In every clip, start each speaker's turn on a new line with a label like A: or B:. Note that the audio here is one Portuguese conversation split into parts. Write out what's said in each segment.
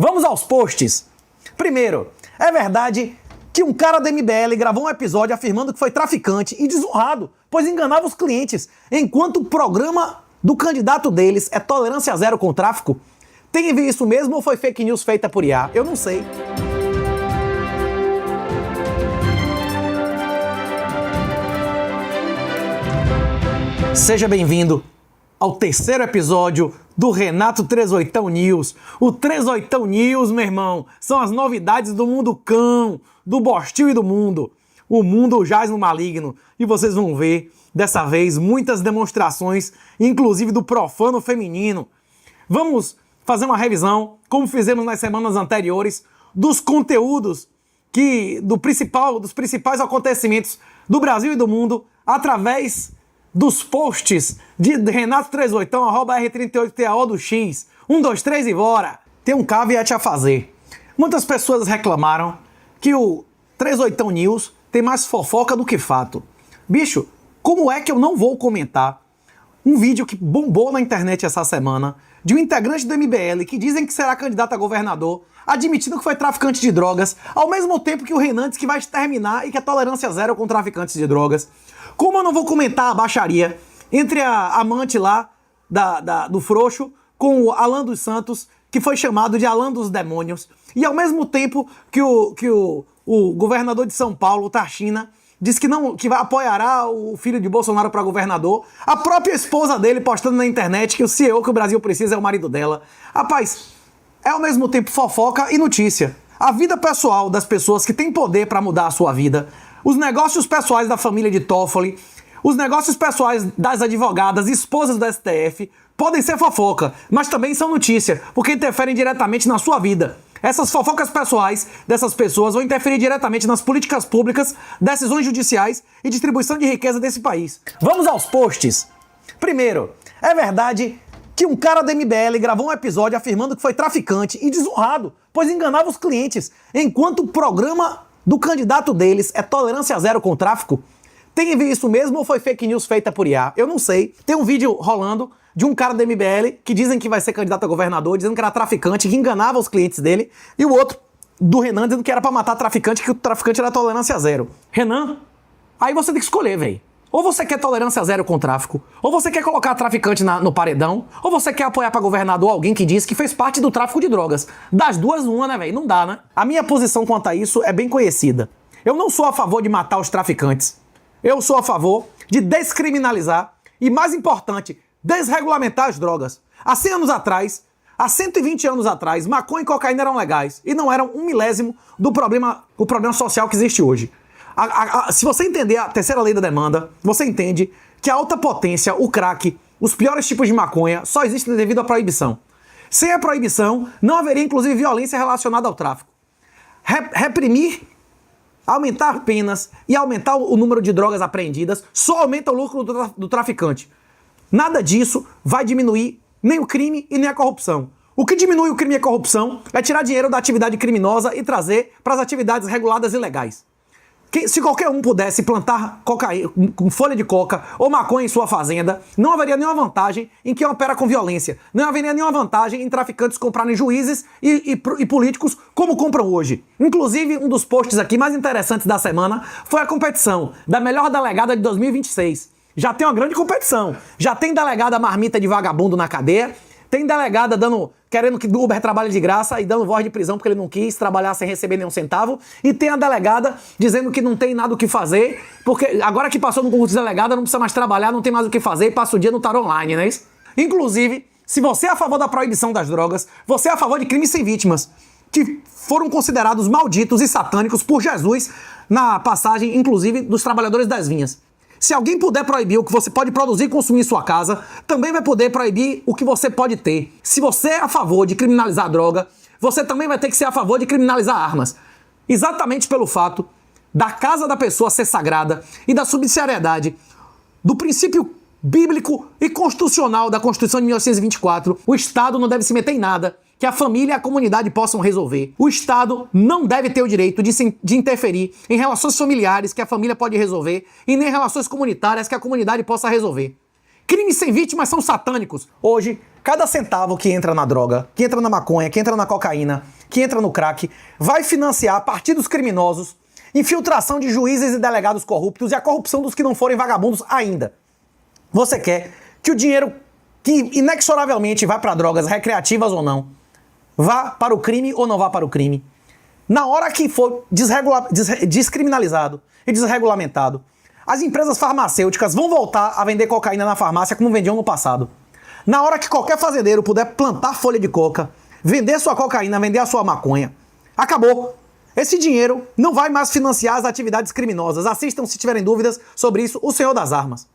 A: Vamos aos posts. Primeiro, é verdade que um cara da MBL gravou um episódio afirmando que foi traficante e desonrado, pois enganava os clientes, enquanto o programa do candidato deles é tolerância zero com o tráfico? Tem isso mesmo ou foi fake news feita por IA? Eu não sei. Seja bem-vindo ao terceiro episódio do Renato 38 News. O 38 News, meu irmão, são as novidades do mundo cão, do bostil e do mundo. O mundo jaz no maligno e vocês vão ver, dessa vez, muitas demonstrações, inclusive do profano feminino. Vamos fazer uma revisão, como fizemos nas semanas anteriores, dos conteúdos dos principais acontecimentos do Brasil e do mundo, através dos posts de Renato38, @R38TAO do X. 1, 2, 3 e bora! Tem um caveat a fazer. Muitas pessoas reclamaram que o 38 News tem mais fofoca do que fato. Bicho, como é que eu não vou comentar um vídeo que bombou na internet essa semana de um integrante do MBL que dizem que será candidato a governador, admitindo que foi traficante de drogas, ao mesmo tempo que o Renan diz que vai exterminar e que é tolerância zero com traficantes de drogas? Como eu não vou comentar a baixaria entre a amante lá do frouxo com o Alan dos Santos, que foi chamado de Alan dos Demônios, e ao mesmo tempo que o governador de São Paulo, Tarcina, diz que apoiará o filho de Bolsonaro para governador, a própria esposa dele postando na internet que o CEO que o Brasil precisa é o marido dela. Rapaz, é ao mesmo tempo fofoca e notícia. A vida pessoal das pessoas que têm poder para mudar a sua vida, os negócios pessoais da família de Toffoli, os negócios pessoais das advogadas, esposas do STF, podem ser fofoca, mas também são notícia, porque interferem diretamente na sua vida. Essas fofocas pessoais dessas pessoas vão interferir diretamente nas políticas públicas, decisões judiciais e distribuição de riqueza desse país. Vamos aos posts. Primeiro, é verdade que um cara da MBL gravou um episódio afirmando que foi traficante e desonrado, pois enganava os clientes, enquanto o programa do candidato deles é tolerância zero com o tráfico? Tem isso mesmo ou foi fake news feita por IA? Eu não sei. Tem um vídeo rolando de um cara da MBL que dizem que vai ser candidato a governador, dizendo que era traficante, que enganava os clientes dele, e o outro do Renan dizendo que era pra matar traficante, que o traficante era tolerância zero. Renan, aí você tem que escolher, velho. Ou você quer tolerância zero com o tráfico, ou você quer colocar traficante no paredão, ou você quer apoiar pra governador alguém que diz que fez parte do tráfico de drogas. Das duas, uma, né, velho? Não dá, né? A minha posição quanto a isso é bem conhecida. Eu não sou a favor de matar os traficantes. Eu sou a favor de descriminalizar e, mais importante, desregulamentar as drogas. Há 100 anos atrás, há 120 anos atrás, maconha e cocaína eram legais e não eram 1/1000 do problema social que existe hoje. Se você entender a terceira lei da demanda, você entende que a alta potência, o crack, os piores tipos de maconha só existem devido à proibição. Sem a proibição, não haveria inclusive violência relacionada ao tráfico. Reprimir, aumentar penas e aumentar o número de drogas apreendidas só aumenta o lucro do traficante. Nada disso vai diminuir nem o crime e nem a corrupção. O que diminui o crime e a corrupção é tirar dinheiro da atividade criminosa e trazer para as atividades reguladas e legais. Se qualquer um pudesse plantar cocaína, com folha de coca ou maconha em sua fazenda, não haveria nenhuma vantagem em quem opera com violência. Não haveria nenhuma vantagem em traficantes comprarem juízes e políticos como compram hoje. Inclusive, um dos posts aqui mais interessantes da semana foi a competição da melhor delegada de 2026. Já tem uma grande competição. Já tem delegada marmita de vagabundo na cadeia, tem delegada querendo que o Uber trabalhe de graça e dando voz de prisão porque ele não quis trabalhar sem receber nenhum centavo. E tem a delegada dizendo que não tem nada o que fazer, porque agora que passou no concurso de delegada não precisa mais trabalhar, não tem mais o que fazer e passa o dia no tarô online, não é isso? Inclusive, se você é a favor da proibição das drogas, você é a favor de crimes sem vítimas, que foram considerados malditos e satânicos por Jesus na passagem, inclusive, dos trabalhadores das vinhas. Se alguém puder proibir o que você pode produzir e consumir em sua casa, também vai poder proibir o que você pode ter. Se você é a favor de criminalizar a droga, você também vai ter que ser a favor de criminalizar armas. Exatamente pelo fato da casa da pessoa ser sagrada e da subsidiariedade do princípio bíblico e constitucional da Constituição de 1924, o Estado não deve se meter em nada que a família e a comunidade possam resolver. O Estado não deve ter o direito de interferir em relações familiares que a família pode resolver e nem em relações comunitárias que a comunidade possa resolver. Crimes sem vítimas são satânicos. Hoje, cada centavo que entra na droga, que entra na maconha, que entra na cocaína, que entra no crack, vai financiar partidos criminosos, infiltração de juízes e delegados corruptos e a corrupção dos que não forem vagabundos ainda. Você quer que o dinheiro que inexoravelmente vai para drogas, recreativas ou não, vá para o crime ou não vá para o crime? Na hora que for descriminalizado e desregulamentado, as empresas farmacêuticas vão voltar a vender cocaína na farmácia como vendiam no passado. Na hora que qualquer fazendeiro puder plantar folha de coca, vender sua cocaína, vender a sua maconha, acabou. Esse dinheiro não vai mais financiar as atividades criminosas. Assistam, se tiverem dúvidas sobre isso, O Senhor das Armas.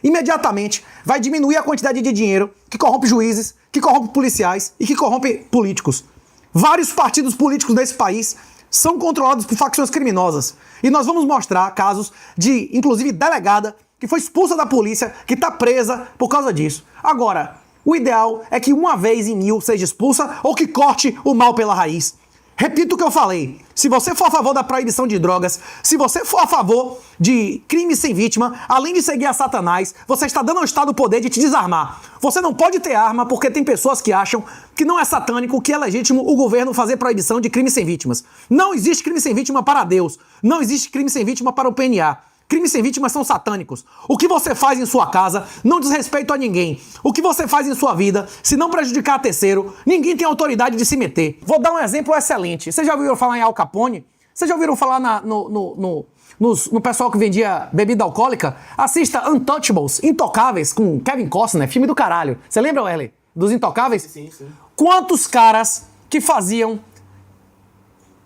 A: Imediatamente vai diminuir a quantidade de dinheiro que corrompe juízes, que corrompe policiais e que corrompe políticos. Vários partidos políticos desse país são controlados por facções criminosas. E nós vamos mostrar casos de, inclusive, delegada que foi expulsa da polícia, que está presa por causa disso. Agora, o ideal é que uma vez em 1000 seja expulsa ou que corte o mal pela raiz. Repito o que eu falei. Se você for a favor da proibição de drogas, se você for a favor de crimes sem vítima, além de seguir a Satanás, você está dando ao Estado o poder de te desarmar. Você não pode ter arma porque tem pessoas que acham que não é satânico, que é legítimo o governo fazer proibição de crimes sem vítimas. Não existe crime sem vítima para Deus. Não existe crime sem vítima para o PNA. Crimes sem vítimas são satânicos. O que você faz em sua casa não diz respeito a ninguém. O que você faz em sua vida, se não prejudicar terceiro, ninguém tem autoridade de se meter. Vou dar um exemplo excelente. Vocês já ouviram falar em Al Capone? Vocês já ouviram falar no pessoal que vendia bebida alcoólica? Assista Untouchables, Intocáveis, com Kevin Costner, filme do caralho. Você lembra, Wesley, dos Intocáveis?
B: Sim, sim.
A: Quantos caras que faziam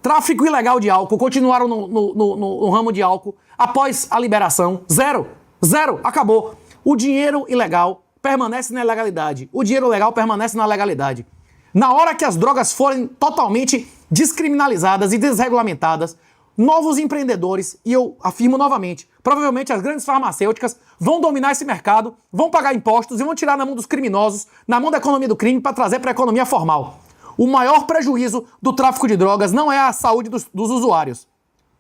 A: tráfico ilegal de álcool continuaram no ramo de álcool após a liberação? Zero. Zero. Acabou. O dinheiro ilegal permanece na ilegalidade. O dinheiro legal permanece na legalidade. Na hora que as drogas forem totalmente descriminalizadas e desregulamentadas, novos empreendedores, e eu afirmo novamente, provavelmente as grandes farmacêuticas vão dominar esse mercado, vão pagar impostos e vão tirar na mão dos criminosos, na mão da economia do crime, para trazer para a economia formal. O maior prejuízo do tráfico de drogas não é a saúde dos usuários.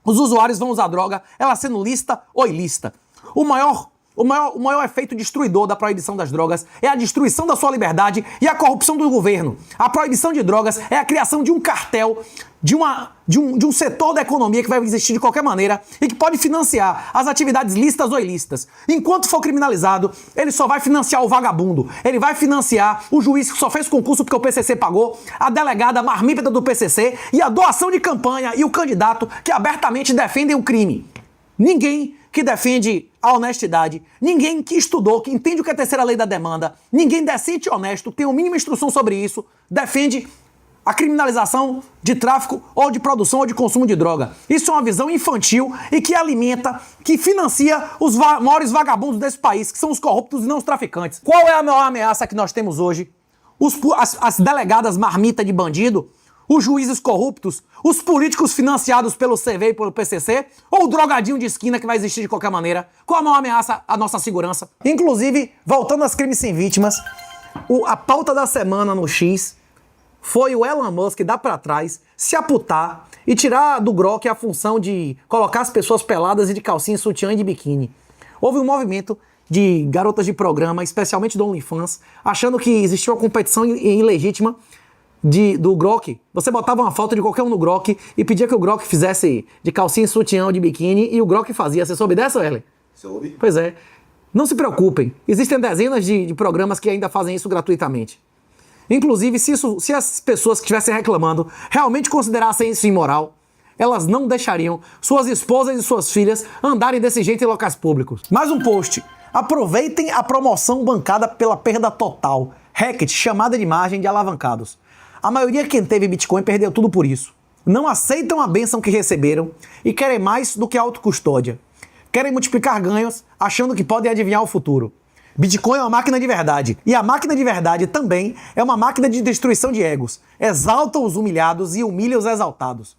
A: Os usuários vão usar droga, ela sendo lícita ou ilícita. O maior efeito destruidor da proibição das drogas é a destruição da sua liberdade e a corrupção do governo. A proibição de drogas é a criação de um cartel, de um setor da economia que vai existir de qualquer maneira e que pode financiar as atividades lícitas ou ilícitas. Enquanto for criminalizado, ele só vai financiar o vagabundo. Ele vai financiar o juiz que só fez concurso porque o PCC pagou, a delegada marmípeda do PCC e a doação de campanha e o candidato que abertamente defendem o crime. Ninguém que defende a honestidade, ninguém que estudou, que entende o que é a terceira lei da demanda, ninguém decente e honesto, tem a mínima instrução sobre isso, defende a criminalização de tráfico ou de produção ou de consumo de droga. Isso é uma visão infantil e que alimenta, que financia os maiores vagabundos desse país, que são os corruptos e não os traficantes. Qual é a maior ameaça que nós temos hoje? As delegadas marmita de bandido? Os juízes corruptos? Os políticos financiados pelo CV e pelo PCC? Ou o drogadinho de esquina que vai existir de qualquer maneira? Qual a maior ameaça à nossa segurança? Inclusive, voltando aos crimes sem vítimas, a pauta da semana no X foi o Elon Musk dar pra trás, se aputar e tirar do Grok a função de colocar as pessoas peladas e de calcinha, sutiã e de biquíni. Houve um movimento de garotas de programa, especialmente do OnlyFans, achando que existia uma competição ilegítima do Grok. Você botava uma foto de qualquer um no Grok e pedia que o Grok fizesse de calcinha, sutiã ou de biquíni e o Grok fazia. Você soube dessa, Wesley?
B: Soube.
A: Pois é. Não se preocupem. Existem dezenas de programas que ainda fazem isso gratuitamente. Inclusive, se as pessoas que estivessem reclamando realmente considerassem isso imoral, elas não deixariam suas esposas e suas filhas andarem desse jeito em locais públicos. Mais um post. Aproveitem a promoção bancada pela perda total. Hackett, chamada de margem de alavancados. A maioria quem teve Bitcoin perdeu tudo por isso. Não aceitam a bênção que receberam e querem mais do que a autocustódia. Querem multiplicar ganhos achando que podem adivinhar o futuro. Bitcoin é uma máquina de verdade. E a máquina de verdade também é uma máquina de destruição de egos. Exalta os humilhados e humilha os exaltados.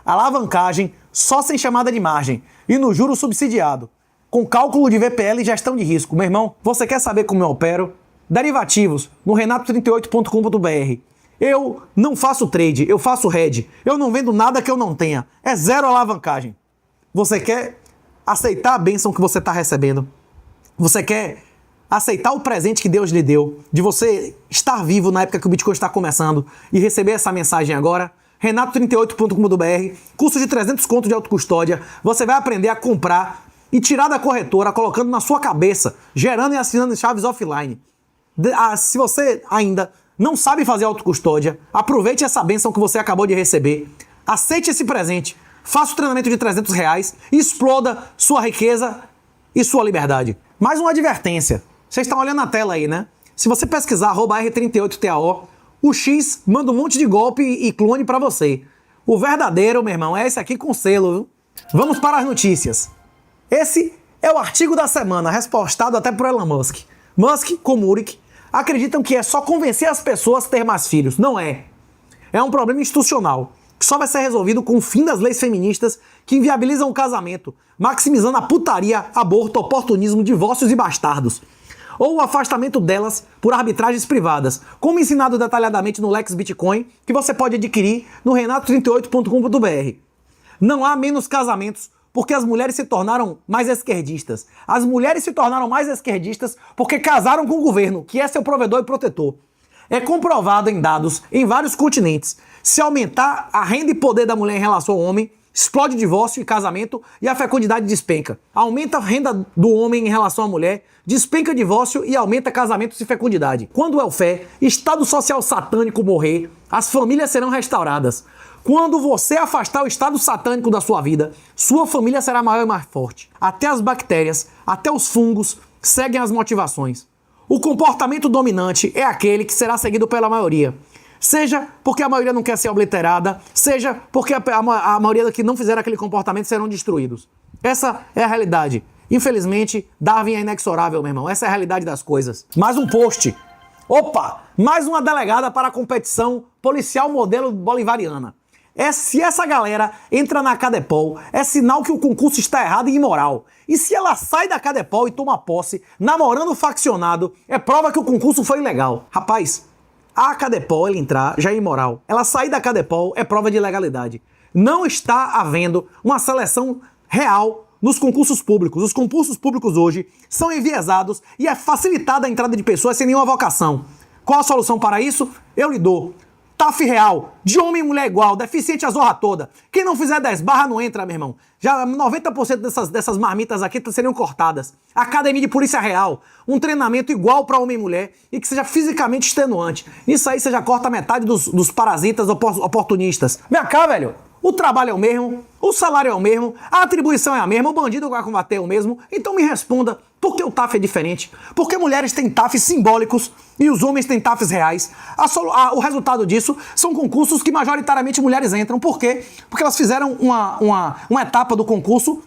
A: Alavancagem só sem chamada de margem. E no juro subsidiado. Com cálculo de VPL e gestão de risco. Meu irmão, você quer saber como eu opero? Derivativos no renato38.com.br. Eu não faço trade, eu faço hedge. Eu não vendo nada que eu não tenha. É zero alavancagem. Você quer aceitar a bênção que você está recebendo? Você quer aceitar o presente que Deus lhe deu, de você estar vivo na época que o Bitcoin está começando e receber essa mensagem agora, renato38.com.br, curso de 300 conto de autocustódia, você vai aprender a comprar e tirar da corretora, colocando na sua cabeça, gerando e assinando chaves offline. Se você ainda não sabe fazer autocustódia, aproveite essa bênção que você acabou de receber, aceite esse presente, faça o treinamento de R$300 e exploda sua riqueza e sua liberdade. Mais uma advertência. Vocês estão olhando na tela aí, né? Se você pesquisar @R38TAO, o X manda um monte de golpe e clone pra você. O verdadeiro, meu irmão, é esse aqui com selo, viu? Vamos para as notícias. Esse é o artigo da semana, respostado até por Elon Musk. Musk, como Uric, acreditam que é só convencer as pessoas a ter mais filhos. Não é. É um problema institucional, que só vai ser resolvido com o fim das leis feministas que inviabilizam o casamento, maximizando a putaria, aborto, oportunismo, divórcios e bastardos. Ou o afastamento delas por arbitragens privadas, como ensinado detalhadamente no Lex Bitcoin, que você pode adquirir no renato38.com.br. Não há menos casamentos porque as mulheres se tornaram mais esquerdistas. As mulheres se tornaram mais esquerdistas porque casaram com o governo, que é seu provedor e protetor. É comprovado em dados em vários continentes. Se aumentar a renda e poder da mulher em relação ao homem, explode divórcio e casamento e a fecundidade despenca. Aumenta a renda do homem em relação à mulher, despenca divórcio e aumenta casamentos e fecundidade. Quando o welfare, Estado Social Satânico morrer, as famílias serão restauradas. Quando você afastar o estado satânico da sua vida, sua família será maior e mais forte. Até as bactérias, até os fungos seguem as motivações. O comportamento dominante é aquele que será seguido pela maioria. Seja porque a maioria não quer ser obliterada, seja porque a maioria que não fizer aquele comportamento serão destruídos. Essa é a realidade. Infelizmente, Darwin é inexorável, meu irmão. Essa é a realidade das coisas. Mais um post. Opa! Mais uma delegada para a competição policial modelo bolivariana. Se essa galera entra na Cadepol, é sinal que o concurso está errado e imoral. E se ela sai da Cadepol e toma posse, namorando o faccionado, é prova que o concurso foi ilegal. Rapaz, a Cadepol, ela entrar, já é imoral. Ela sair da Cadepol é prova de ilegalidade. Não está havendo uma seleção real nos concursos públicos. Os concursos públicos hoje são enviesados e é facilitada a entrada de pessoas sem nenhuma vocação. Qual a solução para isso? Eu lhe dou. TAF real, de homem e mulher igual, deficiente a zorra toda. Quem não fizer 10 barras não entra, meu irmão. Já 90% dessas marmitas aqui seriam cortadas. Academia de Polícia Real, um treinamento igual para homem e mulher e que seja fisicamente extenuante. Isso aí você já corta metade dos parasitas oportunistas. Vem cá, velho. O trabalho é o mesmo, o salário é o mesmo, a atribuição é a mesma, o bandido vai combater é o mesmo. Então me responda, por que o TAF é diferente? Por que mulheres têm TAFs simbólicos e os homens têm TAFs reais? O resultado disso são concursos que majoritariamente mulheres entram. Por quê? Porque elas fizeram uma etapa do concurso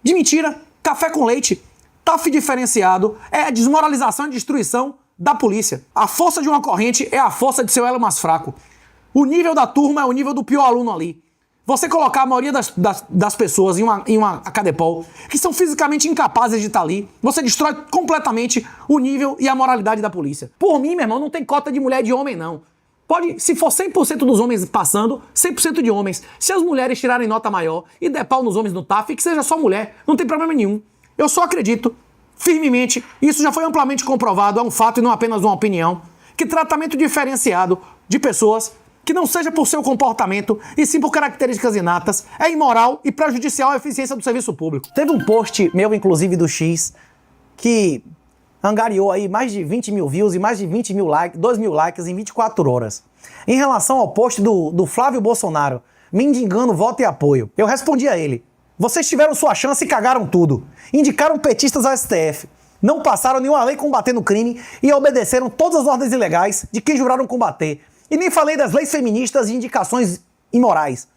A: de mentira, café com leite. TAF diferenciado é desmoralização e destruição da polícia. A força de uma corrente é a força de seu elo mais fraco. O nível da turma é o nível do pior aluno ali. Você colocar a maioria das pessoas em uma Cadepol, que são fisicamente incapazes de estar ali, você destrói completamente o nível e a moralidade da polícia. Por mim, meu irmão, não tem cota de mulher e de homem, não. Pode, se for 100% dos homens passando, 100% de homens. Se as mulheres tirarem nota maior e der pau nos homens no TAF, que seja só mulher, não tem problema nenhum. Eu só acredito, firmemente, isso já foi amplamente comprovado, é um fato e não apenas uma opinião, que tratamento diferenciado de pessoas que não seja por seu comportamento e sim por características inatas, é imoral e prejudicial à eficiência do serviço público. Teve um post meu, inclusive, do X, que angariou aí mais de 20 mil views e mais de 20 mil likes, 2 mil likes em 24 horas. Em relação ao post do Flávio Bolsonaro, mendigando voto e apoio, eu respondi a ele: vocês tiveram sua chance e cagaram tudo. Indicaram petistas ao STF. Não passaram nenhuma lei combatendo o crime e obedeceram todas as ordens ilegais de quem juraram combater. E nem falei das leis feministas e indicações imorais.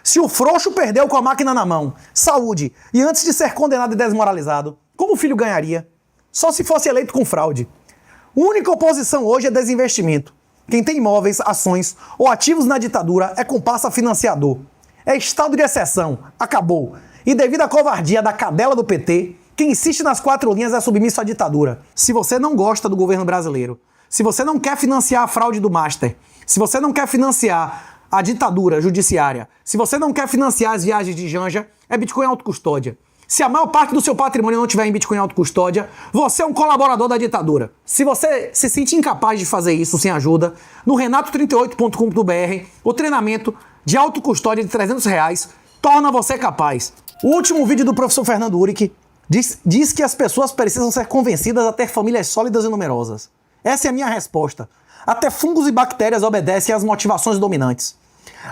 A: Se o frouxo perdeu com a máquina na mão, saúde, e antes de ser condenado e desmoralizado, como o filho ganharia? Só se fosse eleito com fraude. A única oposição hoje é desinvestimento. Quem tem imóveis, ações ou ativos na ditadura é comparsa financiador. É estado de exceção. Acabou. E devido à covardia da cadela do PT, quem insiste nas 4 linhas é submisso à ditadura. Se você não gosta do governo brasileiro, se você não quer financiar a fraude do Master, se você não quer financiar a ditadura judiciária, se você não quer financiar as viagens de Janja, é Bitcoin autocustódia. Se a maior parte do seu patrimônio não tiver em Bitcoin autocustódia, você é um colaborador da ditadura. Se você se sente incapaz de fazer isso sem ajuda, no renato38.com.br, o treinamento de autocustódia de R$300 torna você capaz. O último vídeo do professor Fernando Uric diz que as pessoas precisam ser convencidas a ter famílias sólidas e numerosas. Essa é a minha resposta. Até fungos e bactérias obedecem às motivações dominantes.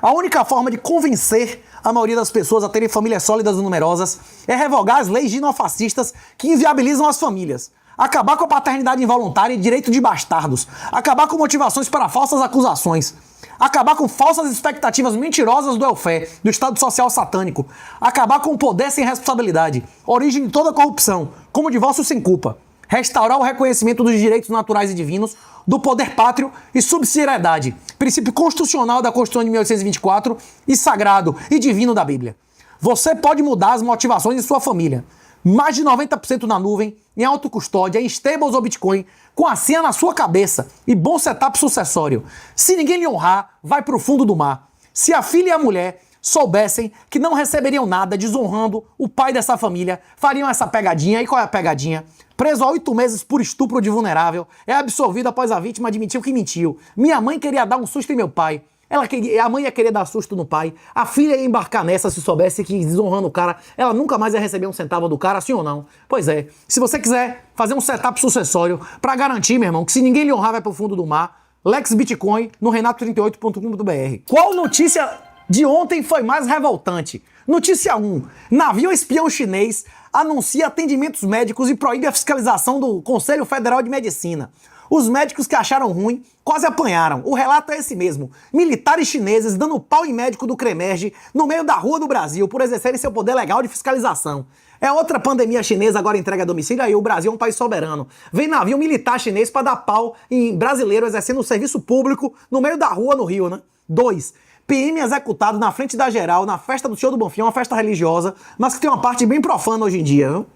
A: A única forma de convencer a maioria das pessoas a terem famílias sólidas e numerosas é revogar as leis ginofascistas que inviabilizam as famílias, acabar com a paternidade involuntária e direito de bastardos, acabar com motivações para falsas acusações, acabar com falsas expectativas mentirosas do welfare, do Estado Social satânico, acabar com o poder sem responsabilidade, origem de toda corrupção, como o divórcio sem culpa, restaurar o reconhecimento dos direitos naturais e divinos, do poder pátrio e subsidiariedade, princípio constitucional da Constituição de 1824 e sagrado e divino da Bíblia. Você pode mudar as motivações de sua família. Mais de 90% na nuvem, em autocustódia, em stables ou Bitcoin, com a senha na sua cabeça e bom setup sucessório. Se ninguém lhe honrar, vai pro fundo do mar. Se a filha e a mulher soubessem que não receberiam nada desonrando o pai dessa família, fariam essa pegadinha. E qual é a pegadinha? Preso há 8 meses por estupro de vulnerável, é absolvido após a vítima admitir que mentiu. Minha mãe queria dar um susto em meu pai. A mãe ia querer dar susto no pai. A filha ia embarcar nessa se soubesse que desonrando o cara, ela nunca mais ia receber um centavo do cara, sim ou não? Pois é. Se você quiser fazer um setup sucessório pra garantir, meu irmão, que se ninguém lhe honrar vai pro fundo do mar, Lex Bitcoin no renato38.com.br. Qual notícia de ontem foi mais revoltante? Notícia 1. Navio espião chinês anuncia atendimentos médicos e proíbe a fiscalização do Conselho Federal de Medicina. Os médicos que acharam ruim quase apanharam. O relato é esse mesmo. Militares chineses dando pau em médico do Cremerge no meio da rua do Brasil por exercerem seu poder legal de fiscalização. É outra pandemia chinesa agora entrega a domicílio, aí o Brasil é um país soberano. Vem navio militar chinês para dar pau em brasileiro exercendo um serviço público no meio da rua no Rio, né? 2. PM executado na frente da geral, na festa do Senhor do Bonfim, uma festa religiosa, mas que tem uma parte bem profana hoje em dia, viu?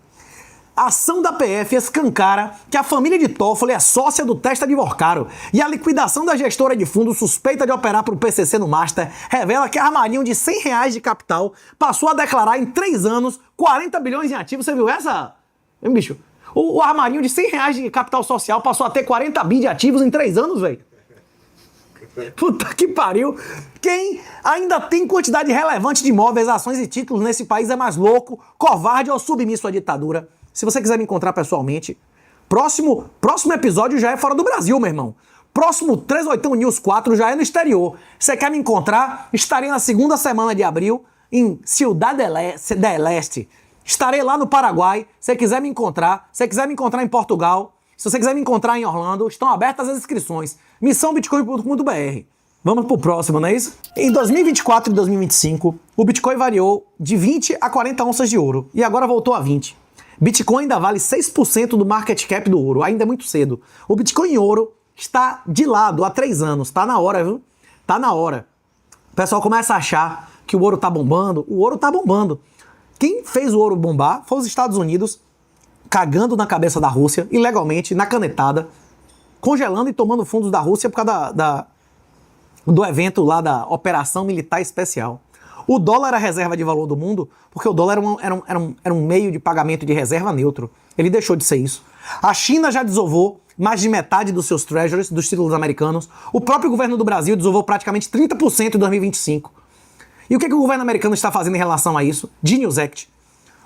A: A ação da PF escancara que a família de Toffoli é sócia do Testa de Vorcaro e a liquidação da gestora de fundo suspeita de operar para o PCC no Master revela que armarinho de R$100 de capital passou a declarar em 3 anos 40 bilhões em ativos. Você viu essa? Hein, bicho? O armarinho de R$100 de capital social passou a ter 40 bi de ativos em 3 anos, velho. Puta que pariu. Quem ainda tem quantidade relevante de imóveis, ações e títulos nesse país é mais louco, covarde ou submisso à ditadura. Se você quiser me encontrar pessoalmente, próximo episódio já é fora do Brasil, meu irmão. Próximo 38 News 4 já é no exterior. Você quer me encontrar? Estarei na segunda semana de abril em Ciudad del Este. Estarei lá no Paraguai. Se você quiser me encontrar, em Portugal, se você quiser me encontrar em Orlando, estão abertas as inscrições. missãobitcoin.com.br. Vamos pro próximo, não é isso? Em 2024 e 2025, o Bitcoin variou de 20 a 40 onças de ouro e agora voltou a 20. Bitcoin ainda vale 6% do market cap do ouro, ainda é muito cedo. O Bitcoin em ouro está de lado há 3 anos, tá na hora, viu? Tá na hora. O pessoal começa a achar que o ouro tá bombando, o ouro tá bombando. Quem fez o ouro bombar foi os Estados Unidos, cagando na cabeça da Rússia, ilegalmente, na canetada, congelando e tomando fundos da Rússia por causa do evento lá da Operação Militar Especial. O dólar era a reserva de valor do mundo porque o dólar era um meio de pagamento de reserva neutro. Ele deixou de ser isso. A China já desovou mais de metade dos seus treasuries, dos títulos americanos. O próprio governo do Brasil desovou praticamente 30% em 2025. E o que o governo americano está fazendo em relação a isso? Genius Act.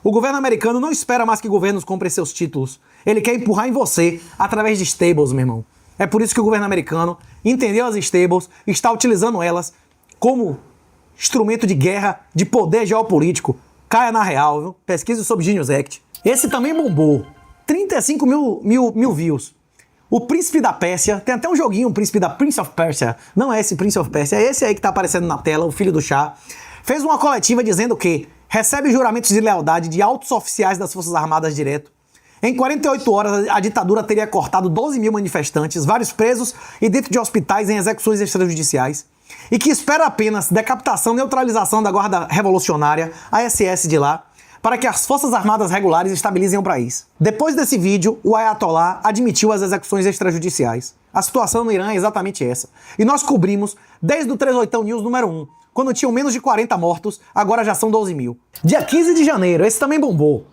A: O governo americano não espera mais que governos comprem seus títulos. Ele quer empurrar em você através de stables, meu irmão. É por isso que o governo americano entendeu as stables e está utilizando elas como instrumento de guerra, de poder geopolítico. Caia na real, viu? Pesquise sobre Genius Act. Esse também bombou. 35 mil views. O Príncipe da Pérsia, tem até um joguinho, Prince of Persia. Não é esse Prince of Persia, é esse aí que tá aparecendo na tela, o filho do Shah. Fez uma coletiva dizendo que recebe juramentos de lealdade de altos oficiais das Forças Armadas direto. Em 48 horas, a ditadura teria cortado 12 mil manifestantes, vários presos e dentro de hospitais em execuções extrajudiciais. E que espera apenas decapitação e neutralização da Guarda Revolucionária, a SS de lá, para que as Forças Armadas regulares estabilizem o país. Depois desse vídeo, o Ayatollah admitiu as execuções extrajudiciais. A situação no Irã é exatamente essa. E nós cobrimos desde o 38 News número 1. quando tinham menos de 40 mortos, agora já são 12 mil. Dia 15 de janeiro, esse também bombou.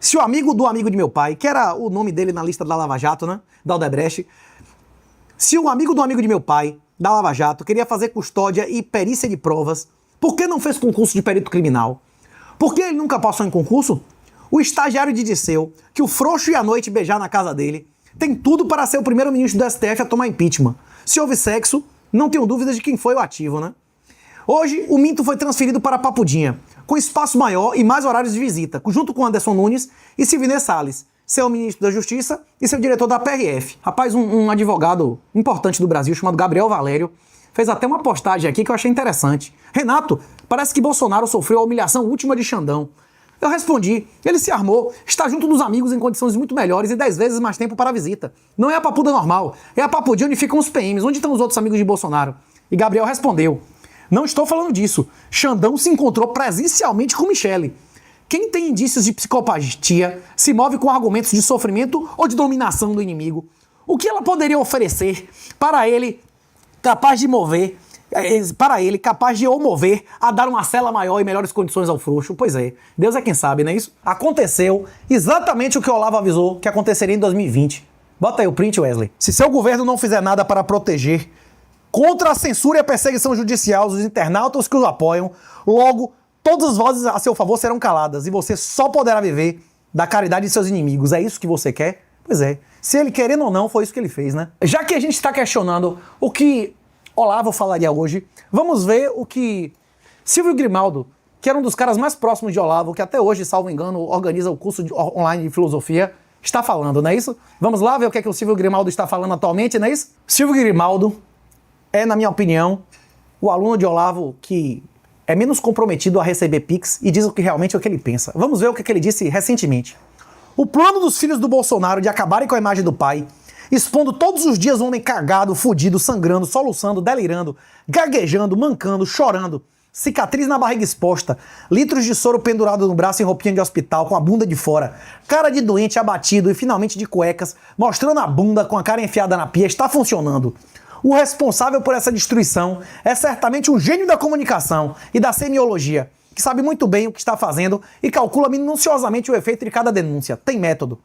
A: Se o amigo do amigo de meu pai, que era o nome dele na lista da Lava Jato, né, da Odebrecht, se o amigo do amigo de meu pai, da Lava Jato, queria fazer custódia e perícia de provas, por que não fez concurso de perito criminal? Por que ele nunca passou em concurso? O estagiário de Disseu, que o frouxo ia à noite beijar na casa dele, tem tudo para ser o primeiro-ministro do STF a tomar impeachment. Se houve sexo, não tenho dúvidas de quem foi o ativo, né? Hoje, o Minto foi transferido para Papudinha, com espaço maior e mais horários de visita, junto com Anderson Nunes e Silvinei Salles, seu ministro da Justiça e seu diretor da PRF. Rapaz, um advogado importante do Brasil, chamado Gabriel Valério, fez até uma postagem aqui que eu achei interessante. Renato, parece que Bolsonaro sofreu a humilhação última de Xandão. Eu respondi, ele se armou, está junto dos amigos em condições muito melhores e 10 vezes mais tempo para a visita. Não é a papuda normal, é a papudinha onde ficam os PMs, onde estão os outros amigos de Bolsonaro. E Gabriel respondeu, não estou falando disso, Xandão se encontrou presencialmente com Michele. Quem tem indícios de psicopatia se move com argumentos de sofrimento ou de dominação do inimigo. O que ela poderia oferecer para ele capaz de mover... capaz de o mover a dar uma cela maior e melhores condições ao frouxo? Pois é, Deus é quem sabe, não é isso? Aconteceu exatamente o que o Olavo avisou que aconteceria em 2020. Bota aí o print, Wesley. Se seu governo não fizer nada para proteger contra a censura e a perseguição judicial dos internautas que os apoiam, logo, todas as vozes a seu favor serão caladas e você só poderá viver da caridade de seus inimigos. É isso que você quer? Pois é. Se ele querendo ou não, foi isso que ele fez, né? Já que a gente está questionando o que Olavo falaria hoje, vamos ver o que Silvio Grimaldo, que era um dos caras mais próximos de Olavo, que até hoje, salvo engano, organiza o curso online de filosofia, está falando, não é isso? Vamos lá ver o que é que o Silvio Grimaldo está falando atualmente, não é isso? Silvio Grimaldo é, na minha opinião, o aluno de Olavo que é menos comprometido a receber Pix e diz o que realmente é o que ele pensa. Vamos ver o que é que ele disse recentemente. O plano dos filhos do Bolsonaro de acabarem com a imagem do pai, expondo todos os dias um homem cagado, fudido, sangrando, soluçando, delirando, gaguejando, mancando, chorando, cicatriz na barriga exposta, litros de soro pendurado no braço em roupinha de hospital, com a bunda de fora, cara de doente abatido e finalmente de cuecas, mostrando a bunda com a cara enfiada na pia, está funcionando. O responsável por essa destruição é certamente um gênio da comunicação e da semiologia, que sabe muito bem o que está fazendo e calcula minuciosamente o efeito de cada denúncia. Tem método.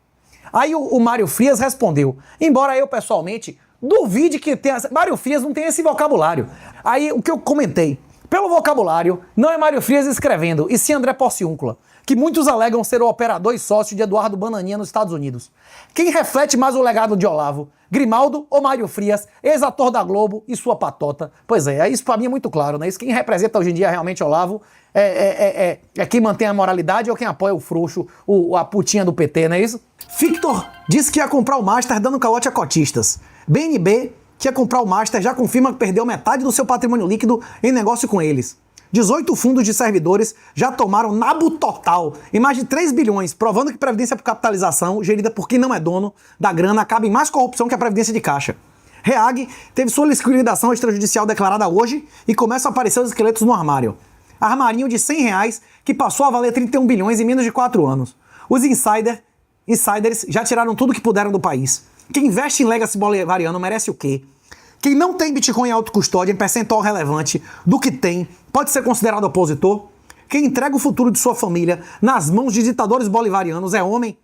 A: Aí o Mário Frias respondeu, embora eu pessoalmente duvide que tenha... Mário Frias não tem esse vocabulário. Aí o que eu comentei, pelo vocabulário, não é Mário Frias escrevendo, e sim André Porciúncula, que muitos alegam ser o operador e sócio de Eduardo Bananinha nos Estados Unidos. Quem reflete mais o legado de Olavo? Grimaldo ou Mário Frias, ex-ator da Globo e sua patota? Pois é, isso pra mim é muito claro, né? Isso quem representa hoje em dia realmente Olavo é quem mantém a moralidade ou quem apoia o frouxo, a putinha do PT, não é isso? Victor disse que ia comprar o Master dando calote a cotistas. BNB, que ia comprar o Master, já confirma que perdeu metade do seu patrimônio líquido em negócio com eles. 18 fundos de servidores já tomaram nabo total em mais de 3 bilhões, provando que previdência por capitalização, gerida por quem não é dono da grana, acaba em mais corrupção que a previdência de caixa. Reag teve sua liquidação extrajudicial declarada hoje e começam a aparecer os esqueletos no armário. Armarinho de R$100 que passou a valer 31 bilhões em menos de 4 anos. Os insiders já tiraram tudo que puderam do país. Quem investe em legacy bolivariano merece o quê? Quem não tem Bitcoin em autocustódia em percentual relevante do que tem pode ser considerado opositor? Quem entrega o futuro de sua família nas mãos de ditadores bolivarianos é homem?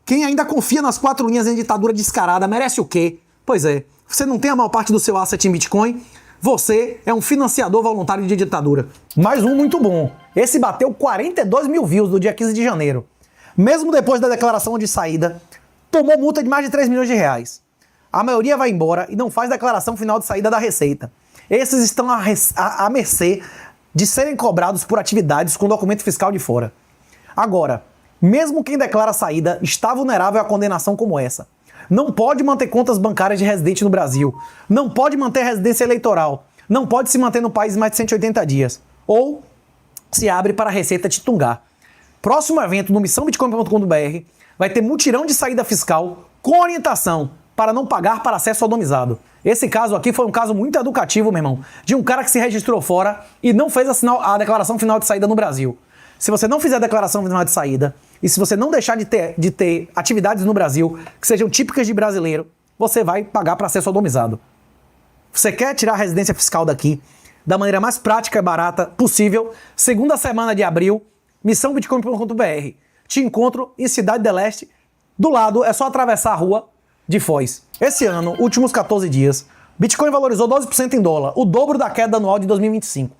A: Quem ainda confia nas 4 linhas em ditadura descarada merece o quê? Pois é, você não tem a maior parte do seu asset em Bitcoin? Você é um financiador voluntário de ditadura. Mais um muito bom. Esse bateu 42 mil views no dia 15 de janeiro. Mesmo depois da declaração de saída, tomou multa de mais de 3 milhões de reais. A maioria vai embora e não faz declaração final de saída da Receita. Esses estão à mercê de serem cobrados por atividades com documento fiscal de fora. Agora, mesmo quem declara saída está vulnerável a condenação como essa. Não pode manter contas bancárias de residente no Brasil. Não pode manter residência eleitoral. Não pode se manter no país mais de 180 dias. Ou se abre para a Receita te tungar. Próximo evento no missãobitcoin.com.br vai ter mutirão de saída fiscal com orientação para não pagar para acesso sodomizado. Esse caso aqui foi um caso muito educativo, meu irmão, de um cara que se registrou fora e não fez a declaração final de saída no Brasil. Se você não fizer a declaração final de saída e se você não deixar de ter atividades no Brasil que sejam típicas de brasileiro, você vai pagar para ser sodomizado. Você quer tirar a residência fiscal daqui? da maneira mais prática e barata possível. Segunda semana de abril, missãobitcoin.com.br. Te encontro em Cidade del Este. Do lado é só atravessar a rua de Foz. Esse ano, últimos 14 dias, Bitcoin valorizou 12% em dólar, o dobro da queda anual de 2025.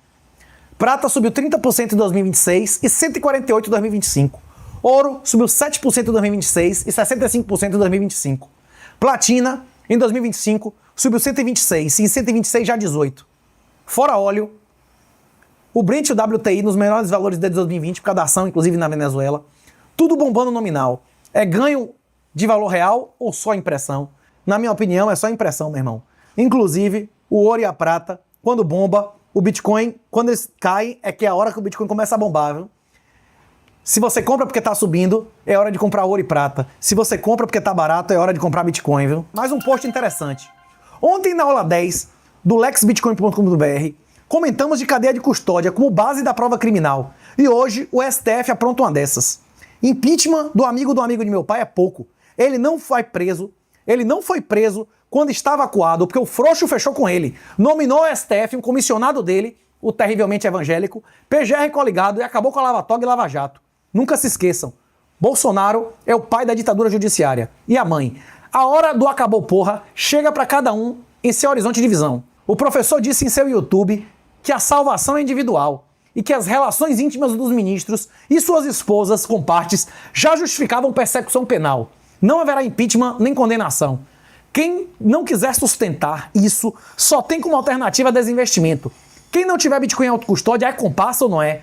A: Prata subiu 30% em 2026 e 148% em 2025. Ouro subiu 7% em 2026 e 65% em 2025. Platina, em 2025, subiu 126% e em 126 já 18%. Fora óleo, o Brent e o WTI nos menores valores desde 2020, por causa da ação, inclusive na Venezuela. Tudo bombando nominal. É ganho de valor real ou só impressão? Na minha opinião, é só impressão, meu irmão. Inclusive, o ouro e a prata, quando bomba, o Bitcoin, quando eles caem, é que é a hora que o Bitcoin começa a bombar, viu? Se você compra porque tá subindo, é hora de comprar ouro e prata. Se você compra porque tá barato, é hora de comprar Bitcoin, viu? Mais um post interessante. Ontem, na aula 10 do lexbitcoin.com.br, comentamos de cadeia de custódia como base da prova criminal. E hoje, o STF apronta uma dessas. Impeachment do amigo de meu pai é pouco. Ele não foi preso quando estava acuado, porque o frouxo fechou com ele. Nominou o STF, um comissionado dele, o terrivelmente evangélico, PGR coligado e acabou com a Lava Toga e Lava Jato. Nunca se esqueçam. Bolsonaro é o pai da ditadura judiciária. E a mãe? A hora do acabou porra chega para cada um em seu horizonte de visão. O professor disse em seu YouTube que a salvação é individual e que as relações íntimas dos ministros e suas esposas com partes já justificavam persecução penal. Não haverá impeachment nem condenação. Quem não quiser sustentar isso só tem como alternativa desinvestimento. Quem não tiver Bitcoin em autocustódia é comparsa ou não é?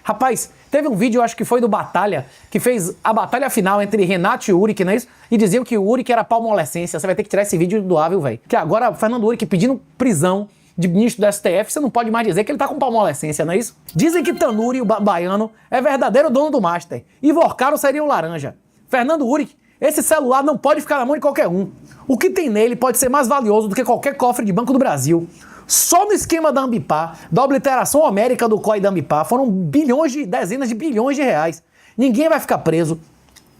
A: Rapaz, teve um vídeo, acho que foi do Batalha, que fez a batalha final entre Renato e Uric, não é isso? E diziam que o Uric era palmolescência. Você vai ter que tirar esse vídeo do ar, viu, velho? Que agora o Fernando Uric pedindo prisão de ministro do STF, você não pode mais dizer que ele tá com palmolescência, não é isso? Dizem que Tanuri, o baiano, é verdadeiro dono do Master. E Vorcaro seria o laranja. Fernando Uric, esse celular não pode ficar na mão de qualquer um. O que tem nele pode ser mais valioso do que qualquer cofre de banco do Brasil. Só no esquema da Ambipar, da obliteração homérica do COI da Ambipar, foram dezenas de bilhões de reais. Ninguém vai ficar preso.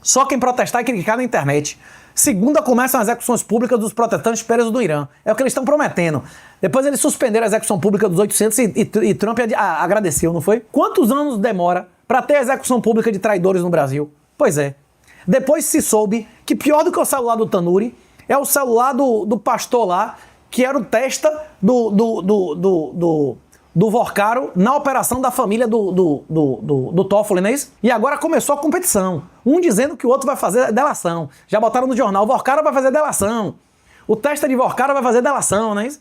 A: Só quem protestar e criticar na internet. Segunda, começam as execuções públicas dos protestantes presos do Irã. É o que eles estão prometendo. Depois eles suspenderam a execução pública dos 800 e Trump agradeceu, não foi? Quantos anos demora para ter a execução pública de traidores no Brasil? Pois é. Depois se soube que pior do que o celular do Tanuri é o celular do pastor lá, que era o testa do Vorcaro na operação da família do Toffoli, não é isso? E agora começou a competição. Um dizendo que o outro vai fazer delação. Já botaram no jornal, o Vorcaro vai fazer delação. O testa de Vorcaro vai fazer delação, não é isso?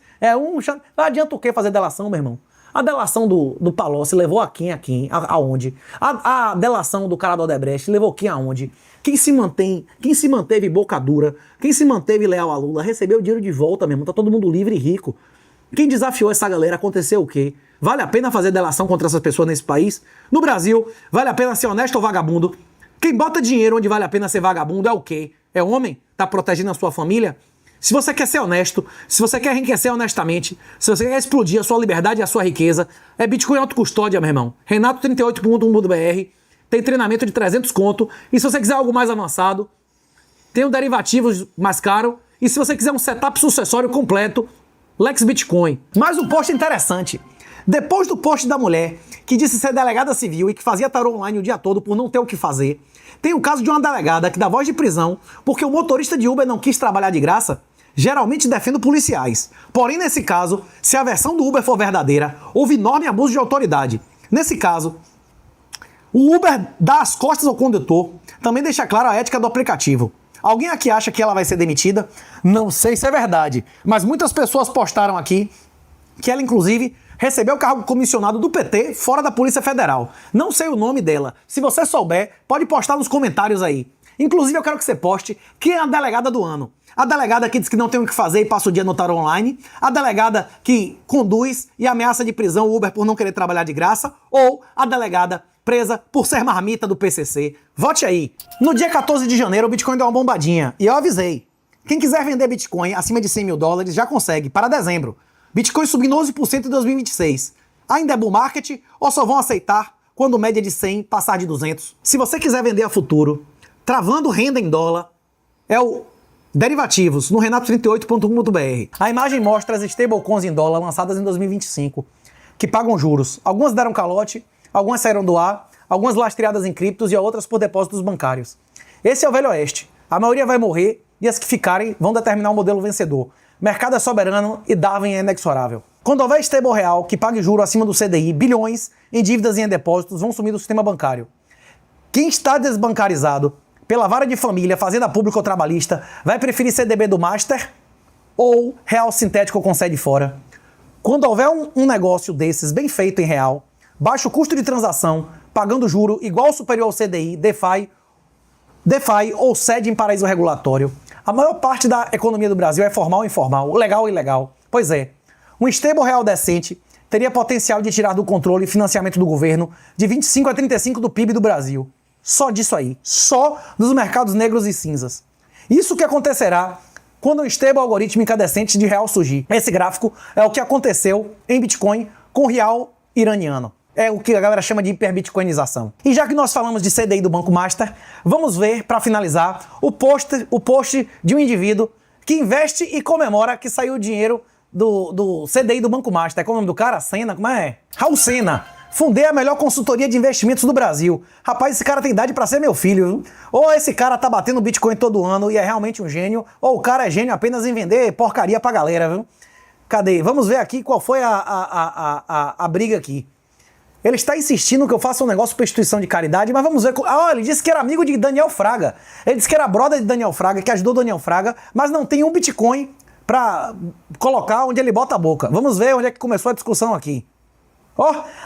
A: Não adianta o que fazer delação, meu irmão? A delação do Palocci levou a quem, aonde? A delação do cara do Odebrecht levou quem aonde? Quem se manteve boca dura, quem se manteve leal a Lula, recebeu o dinheiro de volta mesmo, tá todo mundo livre e rico. Quem desafiou essa galera, aconteceu o quê? Vale a pena fazer delação contra essas pessoas nesse país? No Brasil, vale a pena ser honesto ou vagabundo? Quem bota dinheiro onde vale a pena ser vagabundo é o quê? É homem? Tá protegendo a sua família? Se você quer ser honesto, se você quer enriquecer honestamente, se você quer explodir a sua liberdade e a sua riqueza, é Bitcoin autocustódia, meu irmão. Renato38.1.br, tem treinamento de 300 conto, e se você quiser algo mais avançado, tem um derivativos mais caro, e se você quiser um setup sucessório completo, Lex Bitcoin. Mais um post interessante. Depois do post da mulher, que disse ser delegada civil e que fazia tarô online o dia todo por não ter o que fazer, tem o caso de uma delegada que dá voz de prisão porque o motorista de Uber não quis trabalhar de graça. Geralmente defendo policiais. Porém, nesse caso, se a versão do Uber for verdadeira, houve enorme abuso de autoridade. Nesse caso, o Uber dá as costas ao condutor, também deixa claro a ética do aplicativo. Alguém aqui acha que ela vai ser demitida? Não sei se é verdade, mas muitas pessoas postaram aqui que ela, inclusive, recebeu o cargo comissionado do PT fora da Polícia Federal. Não sei o nome dela. Se você souber, pode postar nos comentários aí. Inclusive, eu quero que você poste quem é a delegada do ano. A delegada que diz que não tem o que fazer e passa o dia no tarô online. A delegada que conduz e ameaça de prisão o Uber por não querer trabalhar de graça. Ou a delegada presa por ser marmita do PCC. Vote aí. No dia 14 de janeiro, o Bitcoin deu uma bombadinha. E eu avisei. Quem quiser vender Bitcoin acima de 100 mil dólares já consegue, para dezembro. Bitcoin subiu 11% em 2026. Ainda é bull market ou só vão aceitar quando média de 100 passar de 200? Se você quiser vender a futuro, travando renda em dólar, é o Derivativos, no renato38.com.br. A imagem mostra as stablecoins em dólar lançadas em 2025. que pagam juros. Algumas deram calote, algumas saíram do ar, algumas lastreadas em criptos e outras por depósitos bancários. Esse é o Velho Oeste. A maioria vai morrer e as que ficarem vão determinar o modelo vencedor. Mercado é soberano e Darwin é inexorável. Quando houver stable real que pague juro acima do CDI, bilhões em dívidas e em depósitos vão sumir do sistema bancário. Quem está desbancarizado pela vara de família, fazenda pública ou trabalhista, vai preferir CDB do Master ou real sintético com sede fora. Quando houver um negócio desses bem feito em real, baixo custo de transação, pagando juro igual ou superior ao CDI, DeFi ou sede em paraíso regulatório, a maior parte da economia do Brasil é formal ou informal, legal ou ilegal. Pois é, um stable real decente teria potencial de tirar do controle e financiamento do governo de 25 a 35 do PIB do Brasil. Só disso aí. Só dos mercados negros e cinzas. Isso que acontecerá quando um stable algorítmica decente de real surgir. Esse gráfico é o que aconteceu em Bitcoin com o real iraniano. É o que a galera chama de hiperbitcoinização. E já que nós falamos de CDI do Banco Master, vamos ver, para finalizar, o post de um indivíduo que investe e comemora que saiu o dinheiro do CDI do Banco Master. Qual é o nome do cara? Sena? Como é? Raul Sena. Fundei a melhor consultoria de investimentos do Brasil. Rapaz, esse cara tem idade pra ser meu filho, viu? Ou esse cara tá batendo Bitcoin todo ano e é realmente um gênio, ou o cara é gênio apenas em vender porcaria pra galera, viu? Cadê? Vamos ver aqui qual foi a briga aqui. Ele está insistindo que eu faça um negócio para instituição de caridade, mas vamos ver. Ele disse que era amigo de Daniel Fraga. Ele disse que era brother de Daniel Fraga, que ajudou Daniel Fraga, mas não tem um Bitcoin para colocar onde ele bota a boca. Vamos ver onde é que começou a discussão aqui.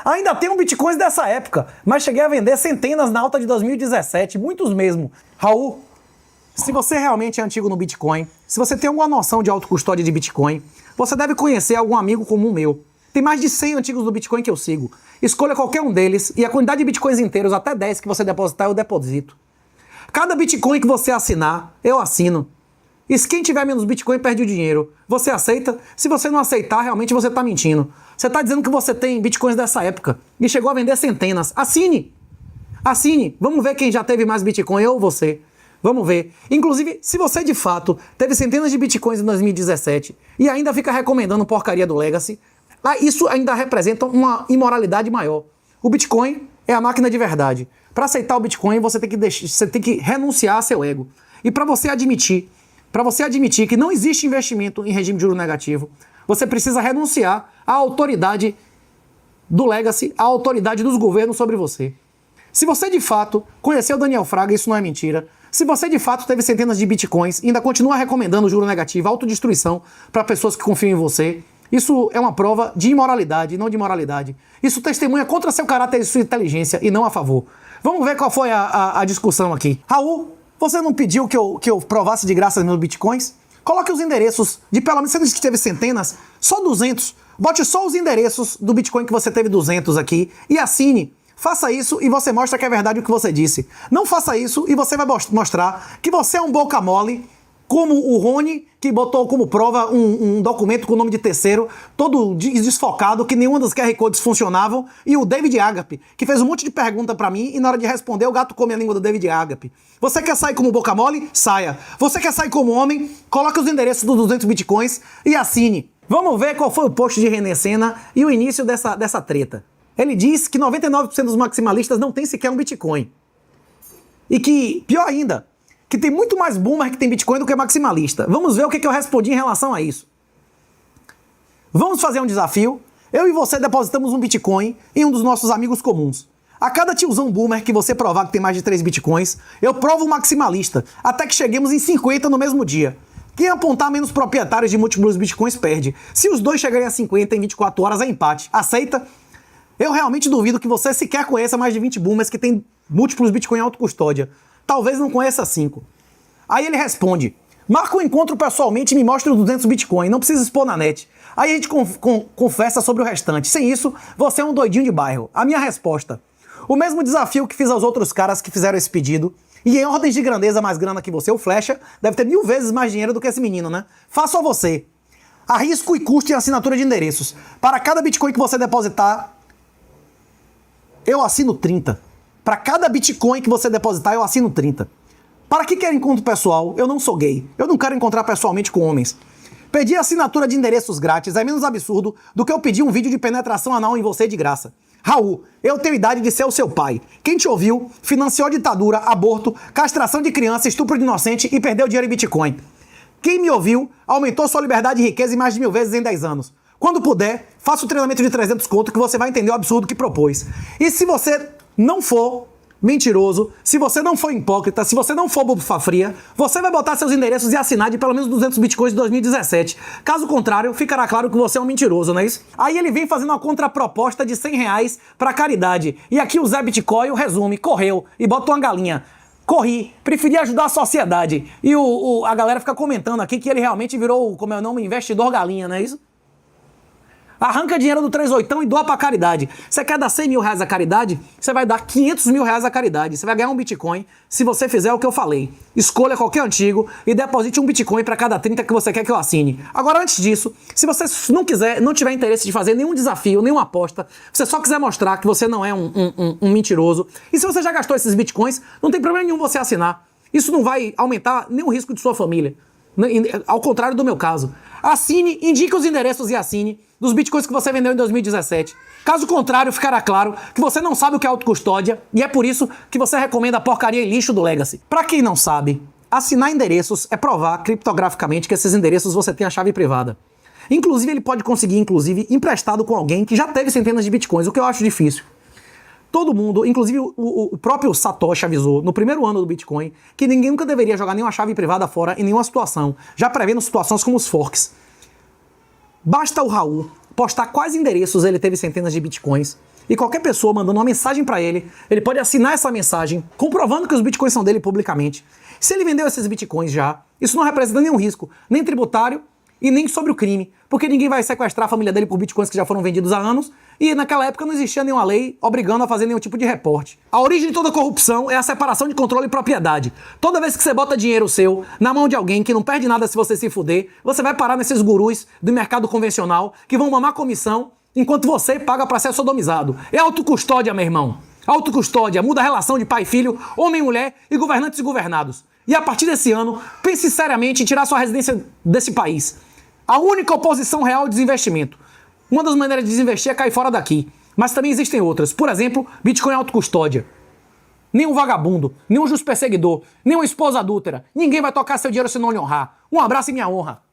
A: Ainda tem um Bitcoin dessa época, mas cheguei a vender centenas na alta de 2017, muitos mesmo. Raul, se você realmente é antigo no Bitcoin, se você tem alguma noção de autocustódia de Bitcoin, você deve conhecer algum amigo comum meu. Tem mais de 100 antigos do Bitcoin que eu sigo. Escolha qualquer um deles e a quantidade de Bitcoins inteiros, até 10 que você depositar, eu deposito. Cada Bitcoin que você assinar, eu assino. E se quem tiver menos Bitcoin perde o dinheiro. Você aceita? Se você não aceitar, realmente você está mentindo. Você está dizendo que você tem Bitcoins dessa época e chegou a vender centenas. Assine! Assine! Vamos ver quem já teve mais Bitcoin, eu ou você. Vamos ver. Inclusive, se você de fato teve centenas de Bitcoins em 2017 e ainda fica recomendando porcaria do Legacy, isso ainda representa uma imoralidade maior. O Bitcoin é a máquina de verdade. Para aceitar o Bitcoin, você tem que renunciar a seu ego. E para você admitir que não existe investimento em regime de juro negativo, você precisa renunciar à autoridade do Legacy, à autoridade dos governos sobre você. Se você de fato conheceu Daniel Fraga, isso não é mentira. Se você de fato teve centenas de Bitcoins e ainda continua recomendando juro negativo, autodestruição para pessoas que confiam em você, isso é uma prova de imoralidade, não de moralidade. Isso testemunha contra seu caráter e sua inteligência e não a favor. Vamos ver qual foi a discussão aqui. Raul, você não pediu que eu provasse de graça meus Bitcoins? Coloque os endereços de pelo menos, você disse que teve centenas, só 200. Bote só os endereços do Bitcoin que você teve 200 aqui e assine. Faça isso e você mostra que é verdade o que você disse. Não faça isso e você vai mostrar que você é um boca mole, como o Rony, que botou como prova um documento com o nome de terceiro, todo desfocado, que nenhuma das QR Codes funcionavam, e o David Agape, que fez um monte de pergunta pra mim, e na hora de responder, o gato come a língua do David Agape. Você quer sair como boca mole? Saia. Você quer sair como homem? Coloque os endereços dos 200 Bitcoins e assine. Vamos ver qual foi o post de René Sena e o início dessa treta. Ele diz que 99% dos maximalistas não tem sequer um Bitcoin. E que, pior ainda, que tem muito mais boomer que tem Bitcoin do que maximalista. Vamos ver o que eu respondi em relação a isso. Vamos fazer um desafio. Eu e você depositamos um Bitcoin em um dos nossos amigos comuns. A cada tiozão boomer que você provar que tem mais de 3 Bitcoins, eu provo um maximalista, até que cheguemos em 50 no mesmo dia. Quem apontar menos proprietários de múltiplos Bitcoins perde. Se os dois chegarem a 50 em 24 horas, é empate. Aceita? Eu realmente duvido que você sequer conheça mais de 20 boomers que tem múltiplos Bitcoin em autocustódia. Talvez não conheça 5. Aí ele responde: marca um encontro pessoalmente e me mostre os 200 Bitcoin, não precisa expor na net. Aí a gente conversa sobre o restante. Sem isso, você é um doidinho de bairro. A minha resposta: o mesmo desafio que fiz aos outros caras que fizeram esse pedido, e em ordens de grandeza mais grana que você, o Flecha deve ter 1000 vezes mais dinheiro do que esse menino, né? Faço a você. Arrisco e custo em assinatura de endereços. Para cada Bitcoin que você depositar, eu assino 30. Para cada Bitcoin que você depositar, eu assino 30. Para que quer encontro pessoal? Eu não sou gay. Eu não quero encontrar pessoalmente com homens. Pedir assinatura de endereços grátis é menos absurdo do que eu pedir um vídeo de penetração anal em você de graça. Raul, eu tenho idade de ser o seu pai. Quem te ouviu, financiou ditadura, aborto, castração de criança, estupro de inocente e perdeu dinheiro em Bitcoin. Quem me ouviu, aumentou sua liberdade e riqueza em mais de 1000 vezes em 10 anos. Quando puder, faça o treinamento de 300 conto que você vai entender o absurdo que propôs. E se você não for mentiroso, se você não for hipócrita, se você não for bufa fria, você vai botar seus endereços e assinar de pelo menos 200 bitcoins de 2017. Caso contrário, ficará claro que você é um mentiroso, não é isso? Aí ele vem fazendo uma contraproposta de R$100 pra caridade. E aqui o Zé Bitcoin resume, correu e bota uma galinha. Corri, preferi ajudar a sociedade. E a galera fica comentando aqui que ele realmente virou, como é o nome, investidor galinha, não é isso? Arranca dinheiro do 38 e doa pra caridade. Você quer dar 100 mil reais à caridade? Você vai dar 500 mil reais à caridade. Você vai ganhar um Bitcoin se você fizer o que eu falei. Escolha qualquer antigo e deposite um Bitcoin para cada 30 que você quer que eu assine. Agora, antes disso, se você não tiver interesse de fazer nenhum desafio, nenhuma aposta, você só quiser mostrar que você não é um mentiroso, e se você já gastou esses Bitcoins, não tem problema nenhum você assinar. Isso não vai aumentar nenhum risco de sua família. Ao contrário do meu caso. Assine, indique os endereços e assine dos bitcoins que você vendeu em 2017. Caso contrário, ficará claro que você não sabe o que é autocustódia e é por isso que você recomenda a porcaria e lixo do Legacy. Pra quem não sabe, assinar endereços é provar criptograficamente que esses endereços você tem a chave privada. Inclusive, ele pode conseguir, emprestado com alguém que já teve centenas de bitcoins, o que eu acho difícil. Todo mundo, inclusive o próprio Satoshi avisou no primeiro ano do Bitcoin que ninguém nunca deveria jogar nenhuma chave privada fora em nenhuma situação, já prevendo situações como os forks. Basta o Raul postar quais endereços ele teve centenas de Bitcoins e qualquer pessoa mandando uma mensagem para ele, ele pode assinar essa mensagem comprovando que os Bitcoins são dele publicamente. Se ele vendeu esses Bitcoins já, isso não representa nenhum risco, nem tributário e nem sobre o crime, porque ninguém vai sequestrar a família dele por bitcoins que já foram vendidos há anos, e naquela época não existia nenhuma lei obrigando a fazer nenhum tipo de reporte. A origem de toda corrupção é a separação de controle e propriedade. Toda vez que você bota dinheiro seu na mão de alguém que não perde nada se você se fuder, você vai parar nesses gurus do mercado convencional que vão mamar comissão enquanto você paga para ser sodomizado. É autocustódia, meu irmão. Autocustódia muda a relação de pai e filho, homem e mulher e governantes e governados. E a partir desse ano, pense seriamente em tirar sua residência desse país. A única oposição real é o desinvestimento. Uma das maneiras de desinvestir é cair fora daqui. Mas também existem outras. Por exemplo, Bitcoin é autocustódia. Nenhum vagabundo, nenhum justo perseguidor, nenhuma esposa adúltera. Ninguém vai tocar seu dinheiro se não lhe honrar. Um abraço e minha honra.